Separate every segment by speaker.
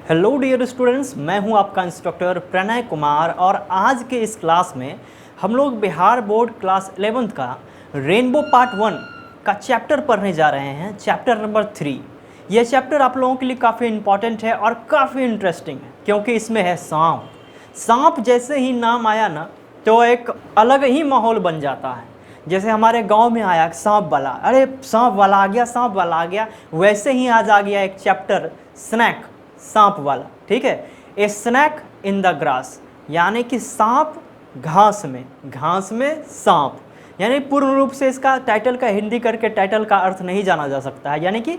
Speaker 1: Hello dear students, मैं हूं आपका इंस्ट्रक्टर प्रणय कुमार और आज के इस क्लास में हम लोग बिहार बोर्ड क्लास 11th का रेनबो पार्ट 1 का चैप्टर पढ़ने जा रहे हैं, चैप्टर नंबर 3। यह चैप्टर आप लोगों के लिए काफ़ी इंपॉर्टेंट है और काफ़ी इंटरेस्टिंग है क्योंकि इसमें है सांप। सांप जैसे ही नाम आया ना तो एक अलग ही माहौल बन जाता है। जैसे हमारे गांव में आया सांप वाला, अरे सांप वाला आ गया, सांप वाला आ गया, वैसे ही आज आ गया एक चैप्टर स्नैक, सांप वाला। ठीक है, a snake in the grass, यानी कि सांप घास में सांप। यानी पूर्ण रूप से इसका टाइटल का हिंदी करके टाइटल का अर्थ नहीं जाना जा सकता है, यानी कि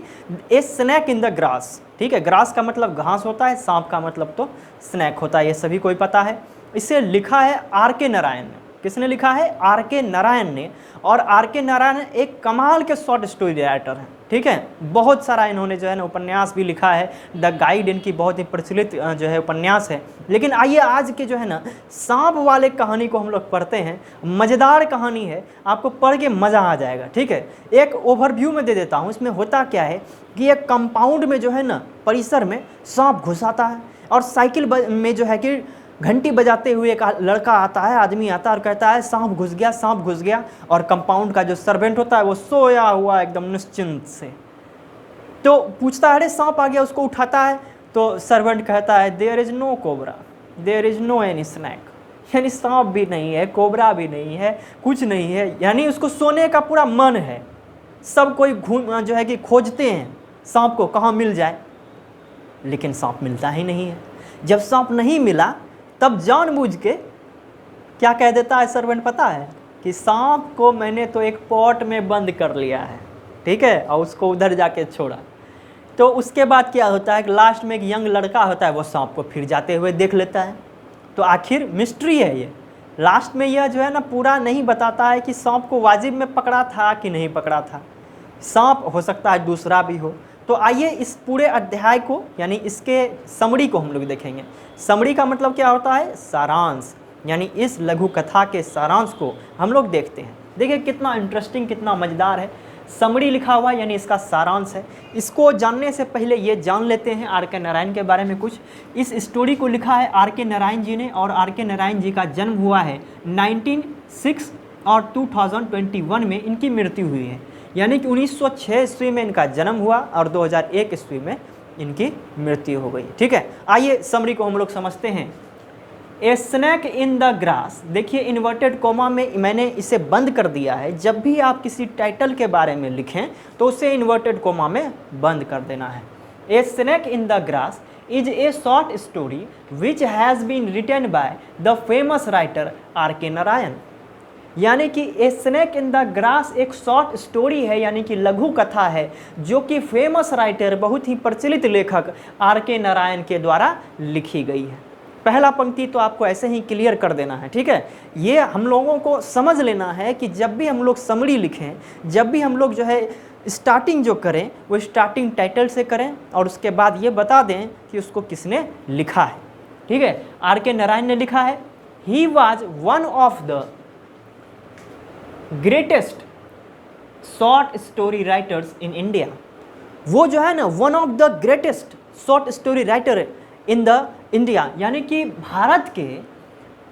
Speaker 1: a snake in the grass. ठीक है, ग्रास का मतलब घास होता है, सांप का मतलब तो स्नैक होता है, ये सभी कोई पता है। इसे लिखा है आर के नारायण ने। किसने लिखा है? आर के नारायण ने। और आर के नारायण एक कमाल के शॉर्ट स्टोरी राइटर हैं। ठीक है, बहुत सारा इन्होंने जो है ना उपन्यास भी लिखा है। द गाइड इनकी बहुत ही प्रचलित जो है उपन्यास है। लेकिन आइए आज के जो है ना सांप वाले कहानी को हम लोग पढ़ते हैं। मज़ेदार कहानी है, आपको पढ़ के मज़ा आ जाएगा। ठीक है, एक ओवरव्यू में दे देता हूँ। इसमें होता क्या है कि एक कंपाउंड में जो है ना परिसर में सांप घुस आता है और साइकिल में जो है कि घंटी बजाते हुए एक लड़का आता है, आदमी आता है और कहता है सांप घुस गया, सांप घुस गया। और कंपाउंड का जो सर्वेंट होता है वो सोया हुआ एकदम निश्चिंत से, तो पूछता है अरे सांप आ गया, उसको उठाता है। तो सर्वेंट कहता है there is no cobra, there is no any snake, यानी सांप भी नहीं है, कोबरा भी नहीं है, कुछ नहीं है। यानी उसको सोने का पूरा मन है। सब कोई घूम जो है कि खोजते हैं सांप को, कहाँ मिल जाए, लेकिन सांप मिलता ही नहीं है। जब सांप नहीं मिला तब जानबूझ के क्या कह देता है सर्वेंट पता है? कि सांप को मैंने तो एक पॉट में बंद कर लिया है। ठीक है, और उसको उधर जाके छोड़ा। तो उसके बाद क्या होता है कि लास्ट में एक यंग लड़का होता है, वो सांप को फिर जाते हुए देख लेता है। तो आखिर मिस्ट्री है ये। लास्ट में यह जो है ना पूरा नहीं बताता है कि सांप को वाजिब में पकड़ा था कि नहीं पकड़ा था। सांप हो सकता है दूसरा भी हो। तो आइए इस पूरे अध्याय को, यानी इसके समरी को हम लोग देखेंगे। समरी का मतलब क्या होता है? सारांश। यानी इस लघु कथा के सारांश को हम लोग देखते हैं। देखिए कितना इंटरेस्टिंग, कितना मज़ेदार है। समरी लिखा हुआ यानी इसका सारांश है। इसको जानने से पहले ये जान लेते हैं आर के नारायण के बारे में कुछ। इस स्टोरी को लिखा है आर के नारायण जी ने, और आर के नारायण जी का जन्म हुआ है 1906 और 2021 में इनकी मृत्यु हुई है। यानी कि 1906 ईस्वी में इनका जन्म हुआ और 2001 ईस्वी में इनकी मृत्यु हो गई। ठीक है, आइए समरी को हम लोग समझते हैं। ए स्नैक इन द ग्रास, देखिए इन्वर्टेड कोमा में मैंने इसे बंद कर दिया है। जब भी आप किसी टाइटल के बारे में लिखें तो उसे इन्वर्टेड कोमा में बंद कर देना है। A snake in the grass is a short story which has been written by the famous writer R K Narayan. यानी कि a snake in the grass एक शॉर्ट स्टोरी है, यानी कि लघु कथा है, जो कि फेमस राइटर, बहुत ही प्रचलित लेखक आर के नारायण के द्वारा लिखी गई है। पहला पंक्ति तो आपको ऐसे ही क्लियर कर देना है। ठीक है, ये हम लोगों को समझ लेना है कि जब भी हम लोग समरी लिखें, जब भी हम लोग जो है स्टार्टिंग जो करें वो स्टार्टिंग टाइटल से करें और उसके बाद ये बता दें कि उसको किसने लिखा है। ठीक है, आर के नारायण ने लिखा है, he was one of the greatest short story writers in India. वो जो है ना one of the greatest short story writer in the India, यानी कि भारत के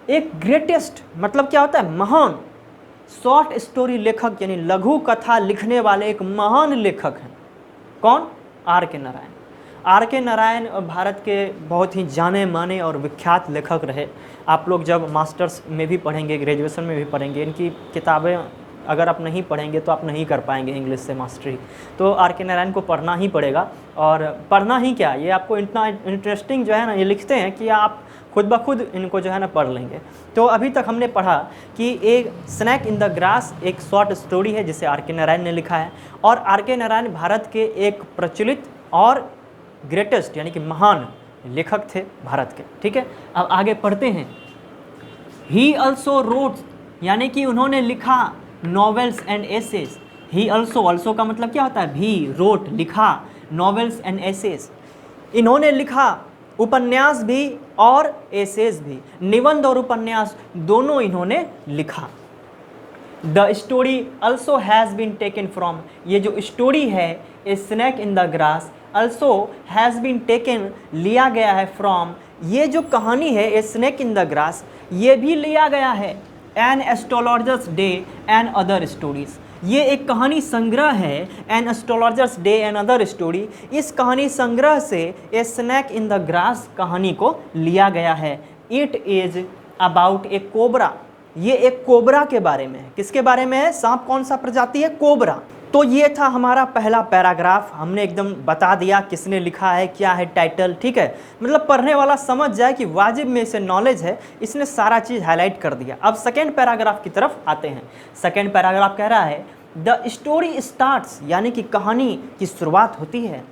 Speaker 1: एक ग्रेटेस्ट मतलब क्या होता है? महान शॉर्ट स्टोरी लेखक, यानी लघु कथा लिखने वाले एक महान लेखक हैं। कौन? Are K Narayan. Are K Narayan Bharat के बहुत ही जाने माने और विख्यात लेखक रहे। आप लोग जब मास्टर्स में भी पढ़ेंगे, ग्रेजुएशन में भी पढ़ेंगे, इनकी किताबें अगर आप नहीं पढ़ेंगे तो आप नहीं कर पाएंगे इंग्लिश से मास्टरी। तो आर के नारायण को पढ़ना ही पड़ेगा। और पढ़ना ही क्या, ये आपको इतना इंटरेस्टिंग जो है ना ये लिखते हैं कि आप खुद ब खुद इनको जो है ना पढ़ लेंगे। तो अभी तक हमने पढ़ा कि एक स्नैक इन द ग्रास एक शॉर्ट स्टोरी है जिसे आर के नारायण ने लिखा है। और आर के नारायण भारत के एक प्रचलित और ग्रेटेस्ट यानी कि महान लेखक थे भारत के। ठीक है, अब आगे पढ़ते हैं। ही ऑल्सो रोट, यानी कि उन्होंने लिखा novels and essays. He also का मतलब क्या होता है? भी, रोट लिखा, नॉवेल्स एंड एसेज इन्होंने लिखा, उपन्यास भी और एसेज भी, निबंध और उपन्यास दोनों इन्होंने लिखा। The story also has been taken from, ये जो स्टोरी है a snake in the grass also has been taken, लिया गया है from, ये जो कहानी है a snake in the grass, ये भी लिया गया है an astrologer's day and other stories, ये एक कहानी संग्रह है an astrologer's day and other story, इस कहानी संग्रह से a snake in the grass कहानी को लिया गया है। It is about a cobra, ये एक कोबरा के बारे में है। किसके बारे में है? सांप कौन सा प्रजाति है? कोबरा। तो ये था हमारा पहला पैराग्राफ, हमने एकदम बता दिया किसने लिखा है, क्या है टाइटल, ठीक है। मतलब पढ़ने वाला समझ जाए कि वाजिब में से नॉलेज है, इसने सारा चीज़ हाईलाइट कर दिया। अब सेकेंड पैराग्राफ की तरफ आते हैं। सेकेंड पैराग्राफ कह रहा है द स्टोरी स्टार्ट्स, यानी कि कहानी की शुरुआत होती है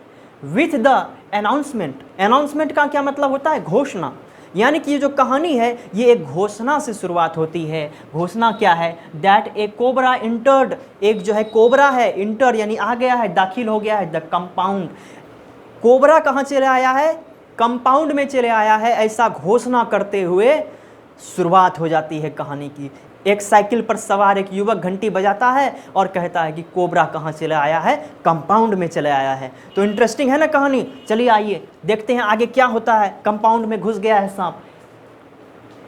Speaker 1: विथ द अनाउंसमेंट। अनाउंसमेंट का क्या मतलब होता है? घोषणा। यानी कि ये जो कहानी है ये एक घोषणा से शुरुआत होती है। घोषणा क्या है? दैट ए कोबरा इंटर्ड, एक जो है कोबरा है, इंटर यानी आ गया है, दाखिल हो गया है, द कंपाउंड। कोबरा कहाँ चले आया है? कंपाउंड में चले आया है। ऐसा घोषणा करते हुए शुरुआत हो जाती है कहानी की। एक साइकिल पर सवार एक युवक घंटी बजाता है और कहता है कि कोबरा कहाँ चले आया है? कंपाउंड में चले आया है। तो इंटरेस्टिंग है ना कहानी। चलिए आइए देखते हैं आगे क्या होता है। कंपाउंड में घुस गया है सांप।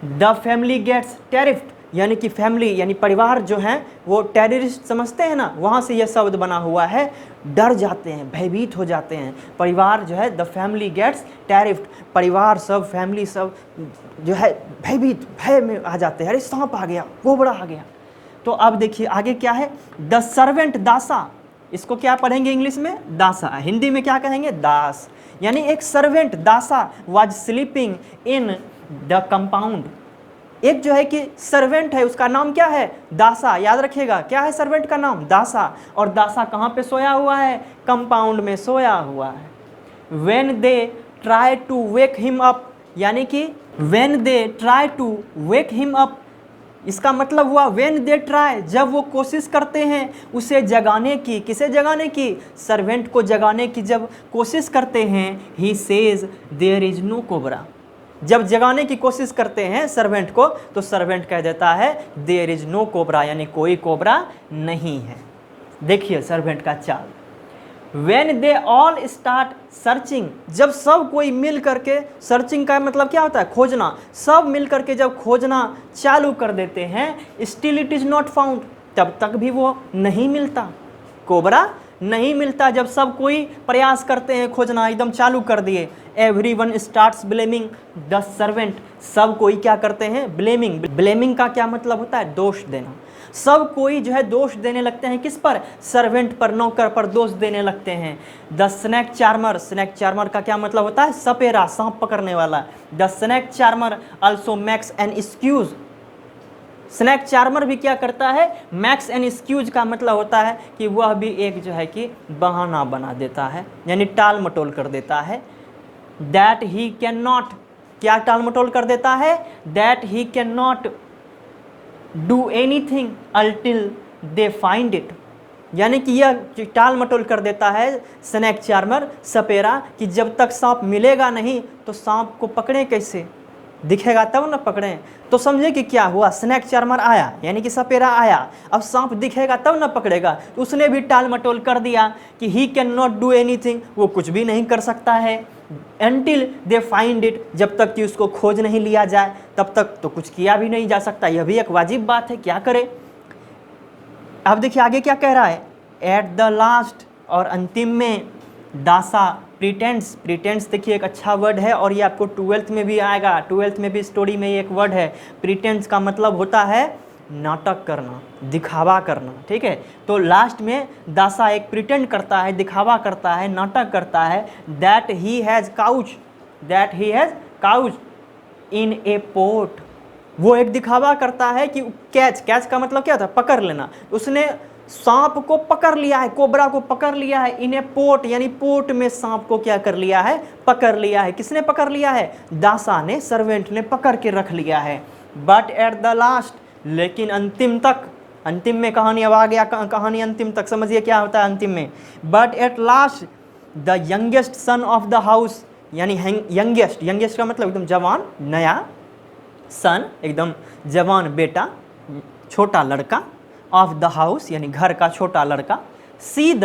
Speaker 1: द फैमिली गेट्स टेरिफ्ड, यानी कि फैमिली यानी परिवार जो है वो टेररिस्ट समझते हैं ना, वहाँ से यह शब्द बना हुआ है। डर जाते हैं, भयभीत हो जाते हैं। परिवार जो है द फैमिली गेट्स टेरिफ्ड, परिवार सब, फैमिली सब जो है भयभीत, भय में आ जाते हैं। अरे सांप आ गया, कोबरा आ गया। तो अब देखिए आगे क्या है। द सर्वेंट दासा, इसको क्या पढ़ेंगे इंग्लिश में? दासा। हिंदी में क्या कहेंगे? दास। यानी एक सर्वेंट दासा was sleeping in the compound. एक जो है कि सर्वेंट है, उसका नाम क्या है? दासा। याद रखिएगा क्या है सर्वेंट का नाम? दासा। और दासा कहाँ पे सोया हुआ है? कंपाउंड में सोया हुआ है। When they try to wake him up, यानी कि when they try to wake him up, इसका मतलब हुआ व्हेन दे ट्राई, जब वो कोशिश करते हैं उसे जगाने की। किसे जगाने की? सर्वेंट को जगाने की जब कोशिश करते हैं। He says there is no cobra, जब जगाने की कोशिश करते हैं सर्वेंट को तो सर्वेंट कह देता है देयर इज नो कोबरा, यानी कोई कोबरा नहीं है। देखिए सर्वेंट का चाल। When they all start searching, जब सब कोई मिल करके, सर्चिंग का मतलब क्या होता है? खोजना। सब मिल करके जब खोजना चालू कर देते हैं, still it is not found, तब तक भी वो नहीं मिलता, कोबरा नहीं मिलता। जब सब कोई प्रयास करते हैं खोजना, एकदम चालू कर दिए। Everyone starts blaming the servant, सब कोई क्या करते हैं? ब्लेमिंग। ब्लेमिंग का क्या मतलब होता है? दोष देना। सब कोई जो है दोष देने लगते हैं। किस पर? सर्वेंट पर, नौकर पर दोष देने लगते हैं। The snake charmer, snake charmer का क्या मतलब होता है? सपेरा, सांप पकड़ने वाला। The snake charmer also makes an excuse, snake charmer भी क्या करता है? मैक्स एन एक्सक्यूज का मतलब होता है कि वह भी एक जो है कि बहाना बना देता है, यानी टाल मटोल कर देता है। दैट ही कैन नॉट, क्या टाल मटोल कर देता है? That he can not do anything अल्टिल they find it, यानी कि यह टाल मटोल कर देता है स्नैक चार्मर, सपेरा, कि जब तक सांप मिलेगा नहीं तो सांप को पकड़े कैसे? दिखेगा तब ना पकड़ें। तो समझे कि क्या हुआ? स्नैक चार्मर आया, यानी कि सपेरा आया, अब सांप दिखेगा तब ना पकड़ेगा। तो उसने भी टाल मटोल कर दिया कि he can not do anything, वो कुछ भी नहीं कर सकता है। अनटिल दे फाइंड इट, जब तक कि उसको खोज नहीं लिया जाए तब तक तो कुछ किया भी नहीं जा सकता। यह भी एक वाजिब बात है, क्या करे। अब देखिए आगे क्या कह रहा है। एट द लास्ट, और अंतिम में, दासा प्रिटेंड्स, प्रिटेंड्स देखिए एक अच्छा वर्ड है और ये आपको 12th में भी आएगा, 12th में भी स्टोरी में ये एक वर्ड है। प्रिटेंड्स का मतलब होता है नाटक करना, दिखावा करना, ठीक है। तो लास्ट में दासा एक प्रिटेंड करता है, दिखावा करता है, नाटक करता है। That he has couch, that he has couch in A port, वो एक दिखावा करता है कि कैच, कैच का मतलब क्या था? पकड़ लेना। उसने सांप को पकड़ लिया है, कोबरा को पकड़ लिया है। इन ए पोर्ट, यानी पोर्ट में सांप को क्या कर लिया है? पकड़ लिया है। किसने पकड़ लिया है? दासा ने, सर्वेंट ने पकड़ के रख लिया है। बट एट द लास्ट, लेकिन अंतिम तक, अंतिम में कहानी अब आ गया, कहानी अंतिम तक समझिए क्या होता है अंतिम में। But at last the youngest son of the house, यानी यंगेस्ट, यंगेस्ट का मतलब एकदम जवान, नया, सन एकदम जवान बेटा, छोटा लड़का, ऑफ द हाउस यानी घर का छोटा लड़का, सी द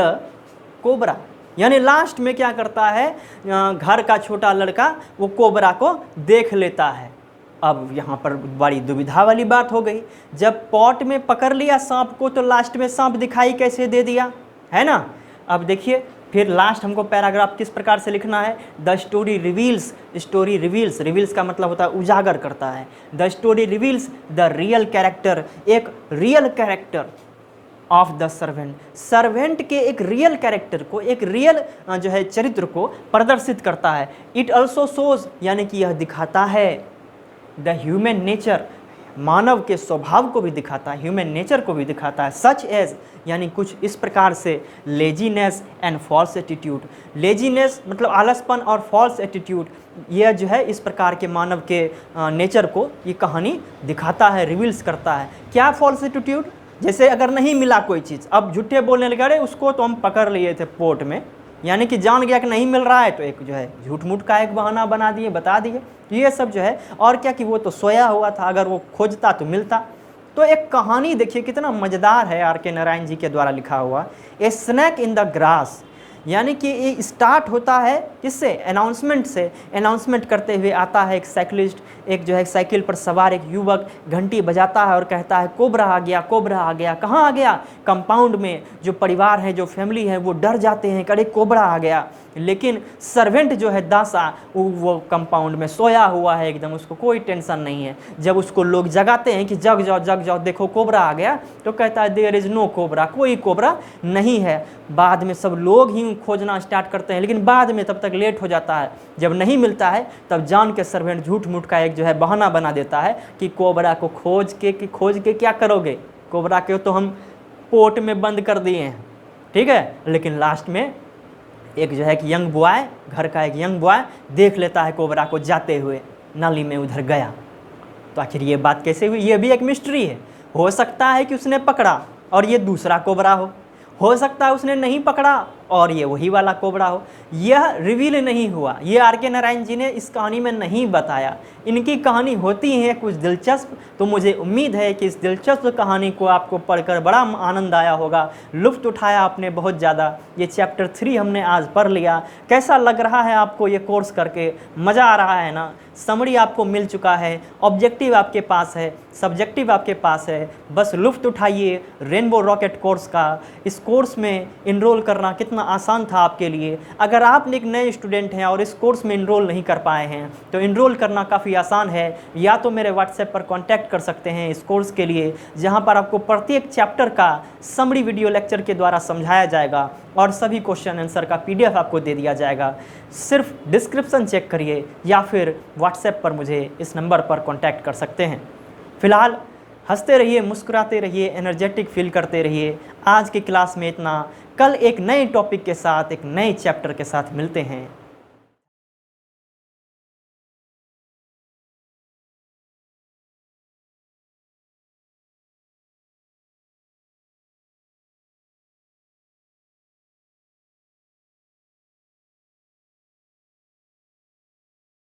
Speaker 1: कोबरा, यानी लास्ट में क्या करता है, घर का छोटा लड़का वो कोबरा को देख लेता है। अब यहाँ पर बड़ी दुविधा वाली बात हो गई, जब पॉट में पकड़ लिया सांप को तो लास्ट में सांप दिखाई कैसे दे दिया, है ना। अब देखिए फिर लास्ट हमको पैराग्राफ किस प्रकार से लिखना है, the story reveals, story reveals, reveals का मतलब होता है उजागर करता है। The story reveals the real character, एक real character of the servant, servant के एक रियल कैरेक्टर को, एक रियल जो है चरित्र को प्रदर्शित करता है। इट ऑल्सो शोज, यानी कि यह दिखाता है द ह्यूमन नेचर, मानव के स्वभाव को भी दिखाता है, ह्यूमन नेचर को भी दिखाता है। सच एज, यानी कुछ इस प्रकार से, laziness and false attitude, laziness मतलब आलसपन और फॉल्स एटीट्यूड, यह जो है इस प्रकार के मानव के नेचर को ये कहानी दिखाता है, रिवील्स करता है। क्या फॉल्स एटीट्यूड, जैसे अगर नहीं मिला कोई चीज़, अब झूठे बोलने लगे, अरे उसको तो हम पकड़ लिए थे पोर्ट में, यानी कि जान गया कि नहीं मिल रहा है तो एक जो है झूठ मूठ का एक बहाना बना दिए, बता दिए, ये सब जो है। और क्या कि वो तो सोया हुआ था, अगर वो खोजता तो मिलता। तो एक कहानी देखिए कितना मज़ेदार है R.K. नारायण जी के द्वारा लिखा हुआ, ए स्नैक इन द ग्रास, यानी कि ये स्टार्ट होता है किससे, अनाउंसमेंट से। अनाउंसमेंट करते हुए आता है एक साइकिलिस्ट, एक जो है साइकिल पर सवार एक युवक घंटी बजाता है और कहता है कोबरा आ गया, कोबरा आ गया। कहाँ आ गया, कंपाउंड में। जो परिवार है, जो फैमिली है, वो डर जाते हैं, अरे कोबरा आ गया। लेकिन सर्वेंट जो है दासा, वो कंपाउंड में सोया हुआ है एकदम, उसको कोई टेंशन नहीं है। जब उसको लोग जगाते हैं कि जग जाओ जग जाओ, देखो कोबरा आ गया, तो कहता है देयर इज़ नो कोबरा, कोई कोबरा नहीं है। बाद में सब लोग ही खोजना स्टार्ट करते हैं, लेकिन बाद में तब तक लेट हो जाता है। जब नहीं मिलता है तब जान के सर्वेंट झूठ मूठ का एक जो है बहाना बना देता है कि कोबरा को खोज के क्या करोगे, कोबरा के तो हम पोर्ट में बंद कर दिए हैं, ठीक है। लेकिन लास्ट में एक जो है कि यंग बॉय, घर का एक यंग बॉय देख लेता है कोबरा को जाते हुए, नाली में उधर गया। तो आखिर ये बात कैसे हुई, ये भी एक मिस्ट्री है। हो सकता है कि उसने पकड़ा और ये दूसरा कोबरा हो सकता है उसने नहीं पकड़ा और ये वही वाला कोबरा हो। यह रिवील नहीं हुआ, ये R.K. नारायण जी ने इस कहानी में नहीं बताया। इनकी कहानी होती है कुछ दिलचस्प, तो मुझे उम्मीद है कि इस दिलचस्प कहानी को आपको पढ़कर बड़ा आनंद आया होगा, लुत्फ़ उठाया आपने बहुत ज़्यादा। ये चैप्टर 3 हमने आज पढ़ लिया। कैसा लग रहा है आपको ये कोर्स करके, मज़ा आ रहा है ना। समरी आपको मिल चुका है, ऑब्जेक्टिव आपके पास है, सब्जेक्टिव आपके पास है, बस लुत्फ़ उठाइए रेनबो रॉकेट कोर्स का। इस कोर्स में इनरोल करना कितना आसान था आपके लिए। अगर आप एक नए स्टूडेंट हैं और इस कोर्स में इनरोल नहीं कर पाए हैं तो इनरोल करना काफ़ी आसान है। या तो मेरे व्हाट्सएप पर कांटेक्ट कर सकते हैं इस कोर्स के लिए, जहां पर आपको प्रत्येक चैप्टर का समरी वीडियो लेक्चर के द्वारा समझाया जाएगा और सभी क्वेश्चन आंसर का PDF आपको दे दिया जाएगा। सिर्फ डिस्क्रिप्शन चेक करिए या फिर व्हाट्सएप पर मुझे इस नंबर पर कांटेक्ट कर सकते हैं। फिलहाल हंसते रहिए, मुस्कुराते रहिए, एनर्जेटिक फील करते रहिए। आज की क्लास में इतना, कल एक नए टॉपिक के साथ, एक नए चैप्टर के साथ मिलते हैं।